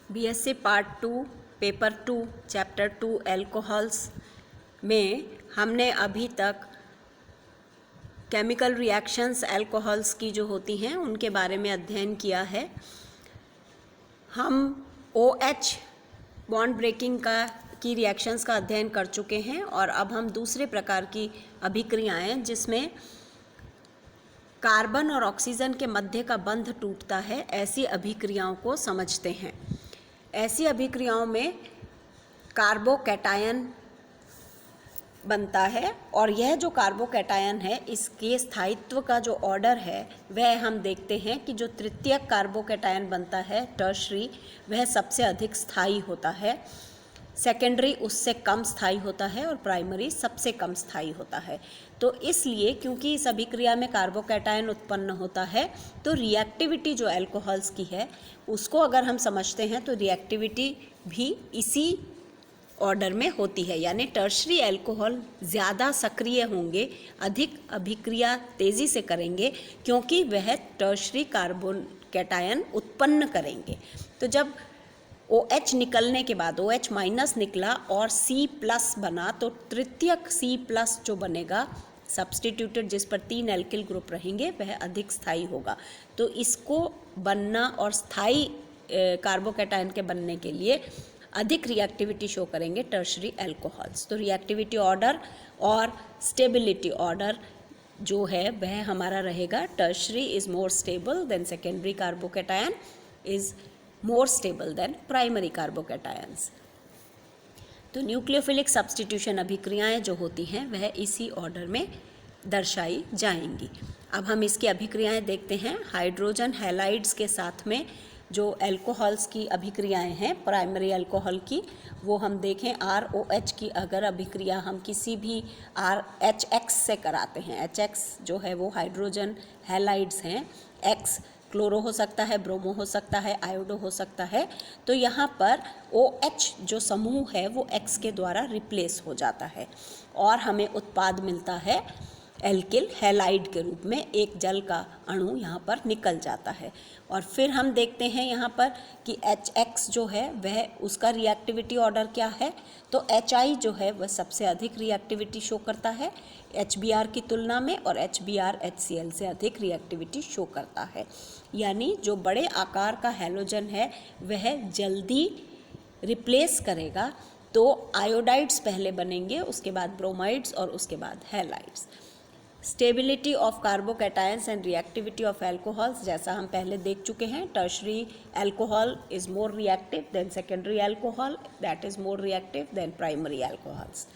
BSc part 2 paper 2 chapter 2 alcohols में हमने अभी तक केमिकल रिएक्शंस एल्कोहल्स की जो होती हैं उनके बारे में अध्ययन किया है। हम OH बॉन्ड ब्रेकिंग की रिएक्शंस का अध्ययन कर चुके हैं और अब हम दूसरे प्रकार की अभिक्रियाएं जिसमें कार्बन और ऑक्सीजन के मध्य का बंध टूटता है, ऐसी अभिक्रियाओं को समझते हैं। ऐसी अभिक्रियाओं में कार्बोकैटायन बनता है और यह जो कार्बोकैटायन है इसके स्थायित्व का जो ऑर्डर है वह हम देखते हैं कि जो तृतीयक कार्बोकैटायन बनता है टर्शरी, वह सबसे अधिक स्थायी होता है, सेकेंडरी उससे कम स्थायी होता है और प्राइमरी सबसे कम स्थायी होता है। तो इसलिए क्योंकि इस अभिक्रिया में कार्बोकैटायन उत्पन्न होता है तो रिएक्टिविटी जो अल्कोहल्स की है उसको अगर हम समझते हैं तो रिएक्टिविटी भी इसी ऑर्डर में होती है, यानी टर्शरी अल्कोहल ज़्यादा सक्रिय होंगे, अधिक अभिक्रिया तेज़ी से करेंगे क्योंकि वह टर्शरी कार्बोकैटायन उत्पन्न करेंगे। तो जब OH निकलने के बाद OH माइनस निकला और C प्लस बना तो तृतीयक C प्लस जो बनेगा सब्सटीट्यूटेड, जिस पर 3 एल्किल ग्रुप रहेंगे, वह अधिक स्थायी होगा। तो इसको बनना और स्थायी कार्बोकैटायन के बनने के लिए अधिक रिएक्टिविटी शो करेंगे टर्शरी अल्कोहल्स। तो रिएक्टिविटी ऑर्डर और स्टेबिलिटी ऑर्डर जो है वह हमारा रहेगा tertiary is more stable then secondary carbocation is more stable then primary carbocations. तो न्यूक्लियोफिलिक सब्स्टिट्यूशन अभिक्रियाएं जो होती हैं वह इसी ऑर्डर में दर्शाई जाएंगी। अब हम इसकी अभिक्रियाएं देखते हैं। हाइड्रोजन हैलाइड्स के साथ में जो अल्कोहल्स की अभिक्रियाएं हैं प्राइमरी अल्कोहल की, वो हम देखें ROH की अगर अभिक्रिया हम किसी भी HX से कराते हैं, HX जो है वो हाइड्रोजन हैलाइड्स हैं, X क्लोरो हो सकता है, ब्रोमो हो सकता है, आयोडो हो सकता है, तो यहाँ पर OH जो समूह है वो X के द्वारा रिप्लेस हो जाता है और हमें उत्पाद मिलता है एल्किल हैलाइड के रूप में, एक जल का अणु यहाँ पर निकल जाता है। और फिर हम देखते हैं यहाँ पर कि HX जो है वह उसका रिएक्टिविटी ऑर्डर क्या है, तो HI जो है वह सबसे अधिक रिएक्टिविटी शो करता है HBr की तुलना में और HBr HCl से अधिक रिएक्टिविटी शो करता है। यानी जो बड़े आकार का हैलोजन है वह जल्दी रिप्लेस करेगा, तो आयोडाइड्स पहले बनेंगे, उसके बाद ब्रोमाइड्स और उसके बाद halides. Stability of carbocations and reactivity of alcohols, जैसा हम पहले देख चुके हैं, tertiary alcohol is more reactive than secondary alcohol, that is more reactive than primary alcohols.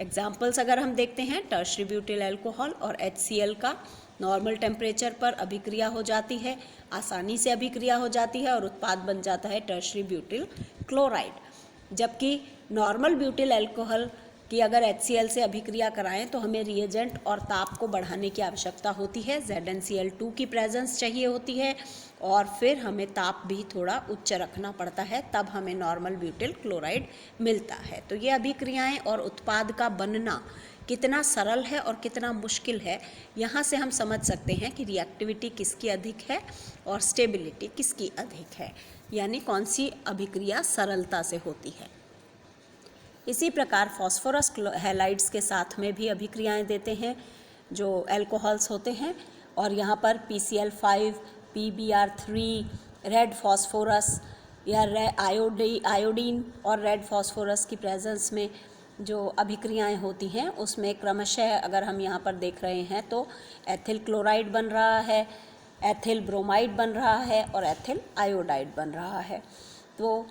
Examples अगर हम देखते हैं, टर्शरी ब्यूटिल अल्कोहल और HCl का नॉर्मल टेम्परेचर पर अभिक्रिया हो जाती है, आसानी से अभिक्रिया हो जाती है और उत्पाद बन जाता है टर्शरी ब्यूटिल क्लोराइड। जबकि नॉर्मल ब्यूटिल अल्कोहल कि अगर HCl से अभिक्रिया कराएं तो हमें रिएजेंट और ताप को बढ़ाने की आवश्यकता होती है, ZnCl2 की प्रेजेंस चाहिए होती है और फिर हमें ताप भी थोड़ा उच्च रखना पड़ता है, तब हमें नॉर्मल ब्यूटिल क्लोराइड मिलता है। तो ये अभिक्रियाएं और उत्पाद का बनना कितना सरल है और कितना मुश्किल है, यहाँ से हम समझ सकते हैं कि रिएक्टिविटी किसकी अधिक है और स्टेबिलिटी किसकी अधिक है, यानी कौन सी अभिक्रिया सरलता से होती है। इसी प्रकार फॉस्फोरस हैलाइड्स के साथ में भी अभिक्रियाएं देते हैं जो अल्कोहल्स होते हैं और यहाँ पर PCl5, PBr3, रेड फॉस्फोरस या आयोडीन और रेड फॉस्फोरस की प्रेजेंस में जो अभिक्रियाएं होती हैं उसमें क्रमशः अगर हम यहाँ पर देख रहे हैं तो एथिल क्लोराइड बन रहा है, एथिल ब्रोमाइड बन रहा है और एथिल आयोडाइड बन रहा है। तो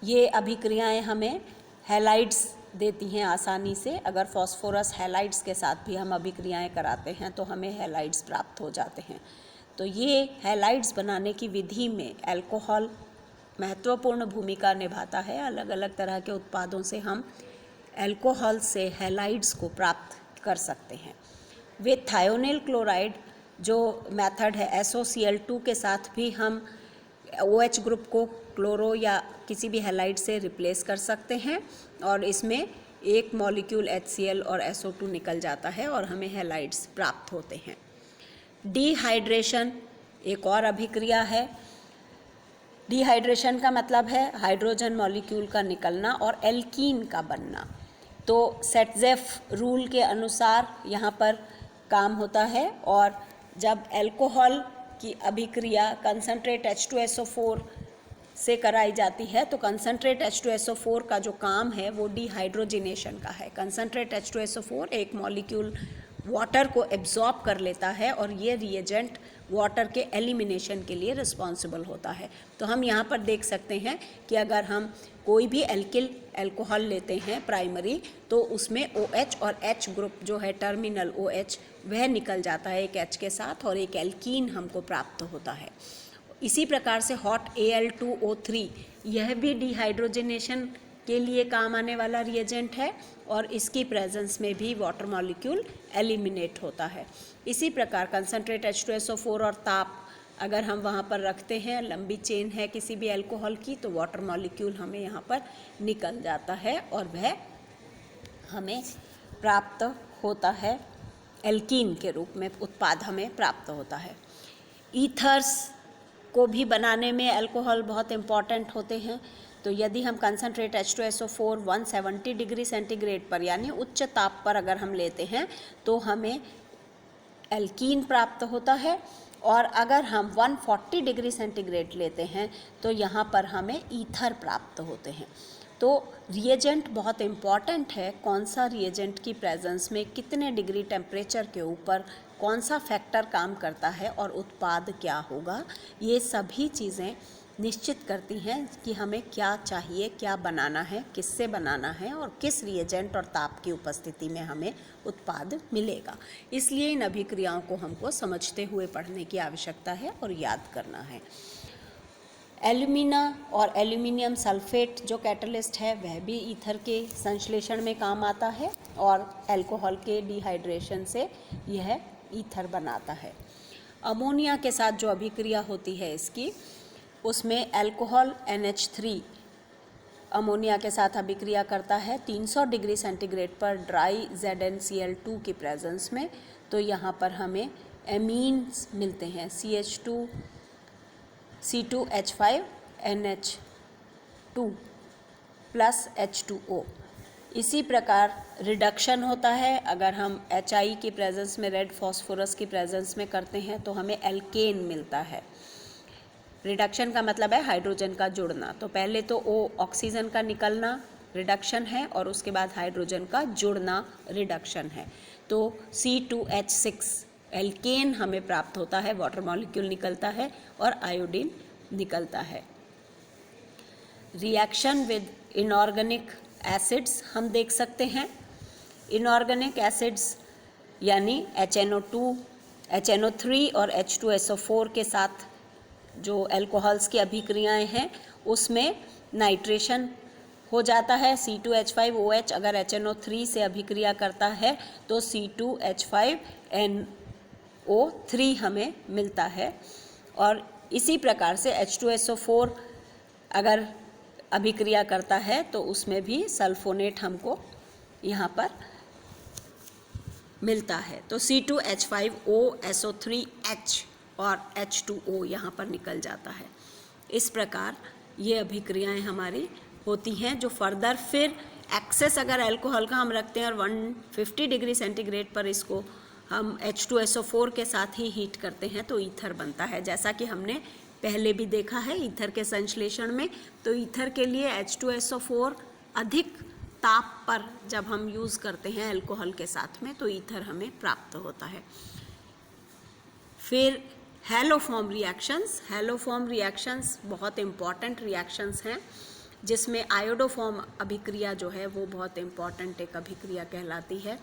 ये अभिक्रियाएं हमें हैलाइड्स देती हैं आसानी से। अगर फॉस्फोरस हैलाइड्स के साथ भी हम अभिक्रियाएं कराते हैं तो हमें हैलाइड्स प्राप्त हो जाते हैं। तो ये हैलाइड्स बनाने की विधि में अल्कोहल महत्वपूर्ण भूमिका निभाता है। अलग अलग तरह के उत्पादों से हम अल्कोहल से हैलाइड्स को प्राप्त कर सकते हैं। विथ थायोनिल क्लोराइड जो मेथड है SOCl2 के साथ भी हम OH ग्रुप को क्लोरो या किसी भी हैलाइड से रिप्लेस कर सकते हैं और इसमें एक मॉलिक्यूल HCl और SO2 निकल जाता है और हमें हैलाइड्स प्राप्त होते हैं। डिहाइड्रेशन एक और अभिक्रिया है डिहाइड्रेशन का मतलब है हाइड्रोजन मॉलिक्यूल का निकलना और एल्कीन का बनना। तो सेटजेफ रूल के अनुसार यहाँ पर काम होता है, और जब अल्कोहल की अभिक्रिया कंसनट्रेट H2SO4 से कराई जाती है तो कंसनट्रेट H2SO4 का जो काम है वो डिहाइड्रोजिनेशन का है। कंसनट्रेट H2SO4 एक मॉलिक्यूल वाटर को एब्जॉर्ब कर लेता है और ये रिएजेंट वाटर के एलिमिनेशन के लिए रिस्पॉन्सिबल होता है। तो हम यहाँ पर देख सकते हैं कि अगर हम कोई भी एल्किल अल्कोहल लेते हैं प्राइमरी, तो उसमें OH और H ग्रुप जो है टर्मिनल OH वह निकल जाता है एक H के साथ, और एक एल्कीन हमको प्राप्त होता है। इसी प्रकार से हॉट Al2O3 यह भी डिहाइड्रोजनेशन के लिए काम आने वाला रिएजेंट है, और इसकी प्रेजेंस में भी वाटर मॉलिक्यूल एलिमिनेट होता है। इसी प्रकार कंसनट्रेट H2SO4 और ताप अगर हम वहाँ पर रखते हैं, लंबी चेन है किसी भी अल्कोहल की, तो वाटर मॉलिक्यूल हमें यहाँ पर निकल जाता है और वह हमें प्राप्त होता है, एल्कीन के रूप में उत्पाद हमें प्राप्त होता है। ईथर्स को भी बनाने में अल्कोहल बहुत इम्पॉर्टेंट होते हैं। तो यदि हम कंसनट्रेट H2SO4 170 डिग्री सेंटीग्रेड पर यानी उच्च ताप पर अगर हम लेते हैं तो हमें एल्कीन प्राप्त होता है, और अगर हम 140 डिग्री सेंटीग्रेड लेते हैं तो यहाँ पर हमें ईथर प्राप्त होते हैं। तो रिएजेंट बहुत इम्पॉर्टेंट है, कौन सा रिएजेंट की प्रेजेंस में कितने डिग्री टेम्परेचर के ऊपर कौन सा फैक्टर काम करता है और उत्पाद क्या होगा, ये सभी चीज़ें निश्चित करती हैं कि हमें क्या चाहिए, क्या बनाना है, किससे बनाना है और किस रिएजेंट और ताप की उपस्थिति में हमें उत्पाद मिलेगा। इसलिए इन अभिक्रियाओं को हमको समझते हुए पढ़ने की आवश्यकता है और याद करना है। एल्यूमिना और एल्यूमिनियम सल्फेट जो कैटलिस्ट है वह भी ईथर के संश्लेषण में काम आता है, और अल्कोहल के डिहाइड्रेशन से यह ईथर बनाता है। अमोनिया के साथ जो अभिक्रिया होती है इसकी, उसमें अल्कोहल NH3 अमोनिया के साथ अभिक्रिया करता है 300 डिग्री सेंटीग्रेड पर ड्राई ZnCl2 की प्रेजेंस में। तो यहाँ पर हमें एमीन्स मिलते हैं CH2 C2H5NH2 प्लस H2O। इसी प्रकार रिडक्शन होता है, अगर हम HI की प्रेजेंस में रेड फॉस्फोरस की प्रेजेंस में करते हैं तो हमें एल्केन मिलता है। रिडक्शन का मतलब है हाइड्रोजन का जुड़ना। तो पहले तो O ऑक्सीजन का निकलना रिडक्शन है, और उसके बाद हाइड्रोजन का जुड़ना रिडक्शन है। तो C2H6 एल्केन हमें प्राप्त होता है, वाटर मॉलिक्यूल निकलता है और आयोडीन निकलता है। रिएक्शन विद इनऑर्गेनिक एसिड्स हम देख सकते हैं। इनऑर्गेनिक एसिड्स यानी HNO2, HNO3 और H2SO4 के साथ जो अल्कोहल्स की अभिक्रियाएं हैं उसमें नाइट्रेशन हो जाता है। C2H5OH अगर HNO3 से अभिक्रिया करता है तो C2H5NO3 हमें मिलता है, और इसी प्रकार से H2SO4 अगर अभिक्रिया करता है तो उसमें भी सल्फोनेट हमको यहाँ पर मिलता है। तो C2H5OSO3H और H2O यहाँ पर निकल जाता है। इस प्रकार ये अभिक्रियाएं हमारी होती हैं, जो फर्दर फिर एक्सेस अगर अल्कोहल का हम रखते हैं और 150 डिग्री सेंटीग्रेड पर इसको हम H2SO4 के साथ ही हीट करते हैं तो ईथर बनता है। जैसा कि हमने पहले भी देखा है ईथर के संश्लेषण में, तो ईथर के लिए H2SO4 अधिक ताप पर जब हम यूज़ करते हैं अल्कोहल के साथ में तो ईथर हमें प्राप्त होता है। फिर हैलोफॉर्म रिएक्शंस बहुत इम्पॉर्टेंट रिएक्शंस हैं, जिसमें आयोडोफॉर्म अभिक्रिया जो है वो बहुत इम्पॉर्टेंट एक अभिक्रिया कहलाती है।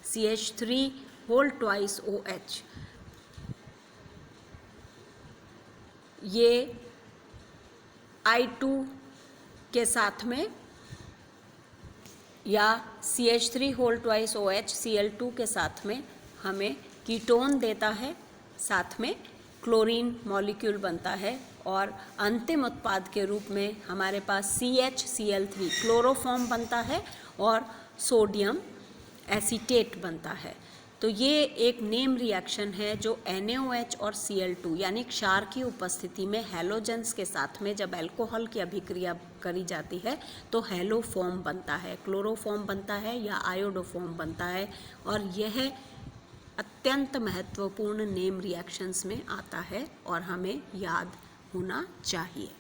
CH3 होल ट्वाइस OH, ये I2 के साथ में या CH3 whole twice OH Cl2 के साथ में हमें कीटोन देता है, साथ में क्लोरीन मॉलिक्यूल बनता है, और अंतिम उत्पाद के रूप में हमारे पास CHCl3 क्लोरोफॉर्म बनता है और सोडियम एसीटेट बनता है। तो ये एक नेम रिएक्शन है जो NaOH और Cl2 यानी क्षार की उपस्थिति में हैलोजेंस के साथ में जब अल्कोहल की अभिक्रिया करी जाती है तो हैलोफॉर्म बनता है, क्लोरोफॉर्म बनता है या आयोडोफॉर्म बनता है, और यह अत्यंत महत्वपूर्ण नेम रिएक्शंस में आता है और हमें याद होना चाहिए।